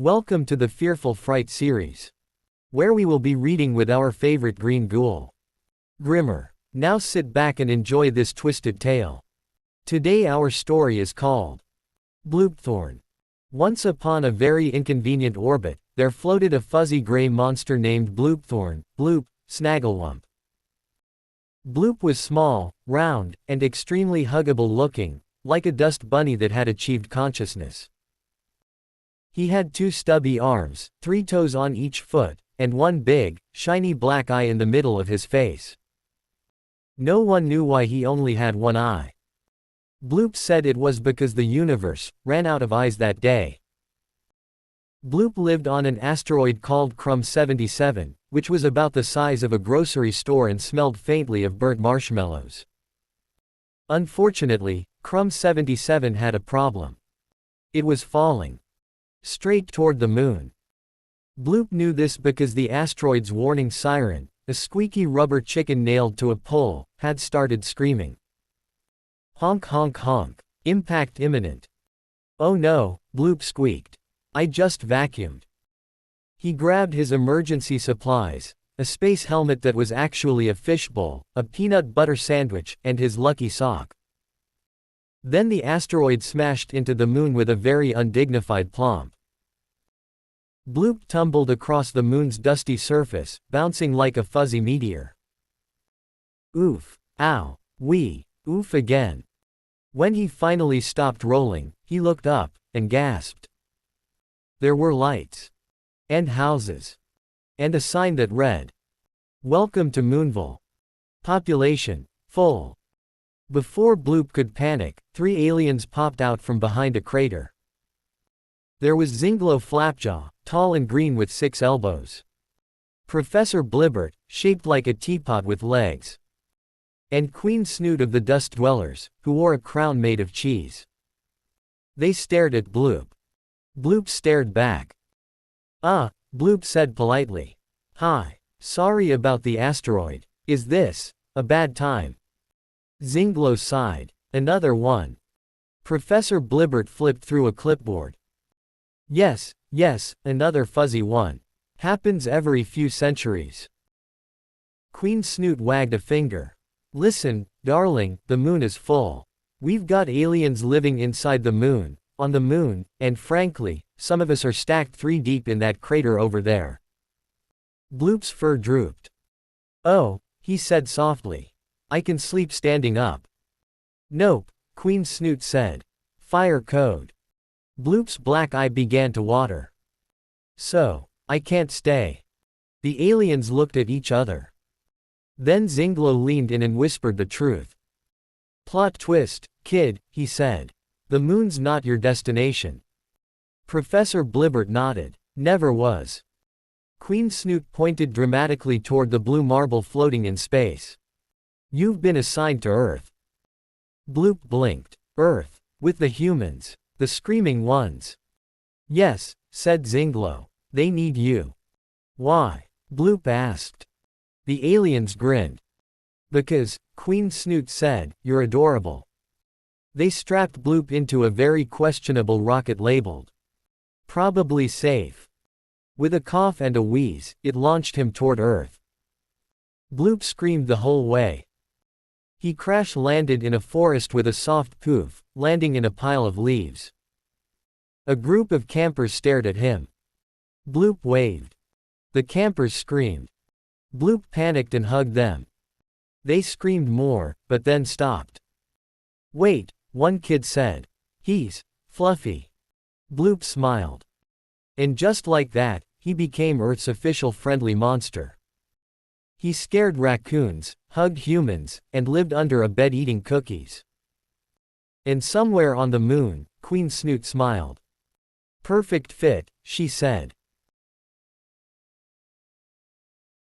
Welcome to the Fearful Fright series, where we will be reading with our favorite green ghoul, Grimmer. Now sit back and enjoy this twisted tale. Today our story is called Bloopthorne. Once upon a very inconvenient orbit, there floated a fuzzy gray monster named Bloopthorne, Bloop, Snagglewump. Bloop was small, round, and extremely huggable looking, like a dust bunny that had achieved consciousness. He had 2 stubby arms, 3 toes on each foot, and 1 big, shiny black eye in the middle of his face. No one knew why he only had 1 eye. Bloop said it was because the universe ran out of eyes that day. Bloop lived on an asteroid called Crumb 77, which was about the size of a grocery store and smelled faintly of burnt marshmallows. Unfortunately, Crumb 77 had a problem. It was falling straight toward the moon. Bloop knew this because the asteroid's warning siren, a squeaky rubber chicken nailed to a pole, had started screaming. Honk honk honk. Impact imminent. Oh no, Bloop squeaked. I just vacuumed. He grabbed his emergency supplies, a space helmet that was actually a fishbowl, a peanut butter sandwich, and his lucky sock. Then the asteroid smashed into the moon with a very undignified plomp. Bloop tumbled across the moon's dusty surface, bouncing like a fuzzy meteor. Oof. Ow. Wee. Oof again. When he finally stopped rolling, he looked up, and gasped. There were lights. And houses. And a sign that read, "Welcome to Moonville. Population, full." Before Bloop could panic, 3 aliens popped out from behind a crater. There was Zinglo Flapjaw, tall and green with 6 elbows. Professor Blibbert, shaped like a teapot with legs. And Queen Snoot of the Dust Dwellers, who wore a crown made of cheese. They stared at Bloop. Bloop stared back. Bloop said politely. Hi. Sorry about the asteroid. Is this a bad time? Zinglo sighed. Another one. Professor Blibbert flipped through a clipboard. Yes, another fuzzy one. Happens every few centuries. Queen Snoot wagged a finger. Listen, darling, the moon is full. We've got aliens living inside the moon, on the moon, and frankly, some of us are stacked 3 deep in that crater over there. Bloop's fur drooped. Oh, he said softly. I can sleep standing up. Nope, Queen Snoot said. Fire code. Bloop's black eye began to water. So, I can't stay. The aliens looked at each other. Then Zinglo leaned in and whispered the truth. Plot twist, kid, he said. The moon's not your destination. Professor Blibbert nodded. Never was. Queen Snoot pointed dramatically toward the blue marble floating in space. You've been assigned to Earth. Bloop blinked. Earth. With the humans. The screaming ones. Yes, said Zinglo. They need you. Why? Bloop asked. The aliens grinned. Because, Queen Snoot said, you're adorable. They strapped Bloop into a very questionable rocket labeled probably safe. With a cough and a wheeze, it launched him toward Earth. Bloop screamed the whole way. He crash-landed in a forest with a soft poof, landing in a pile of leaves. A group of campers stared at him. Bloop waved. The campers screamed. Bloop panicked and hugged them. They screamed more, but then stopped. Wait, one kid said. He's fluffy. Bloop smiled. And just like that, he became Earth's official friendly monster. He scared raccoons, hugged humans, and lived under a bed eating cookies. And somewhere on the moon, Queen Snoot smiled. Perfect fit, she said.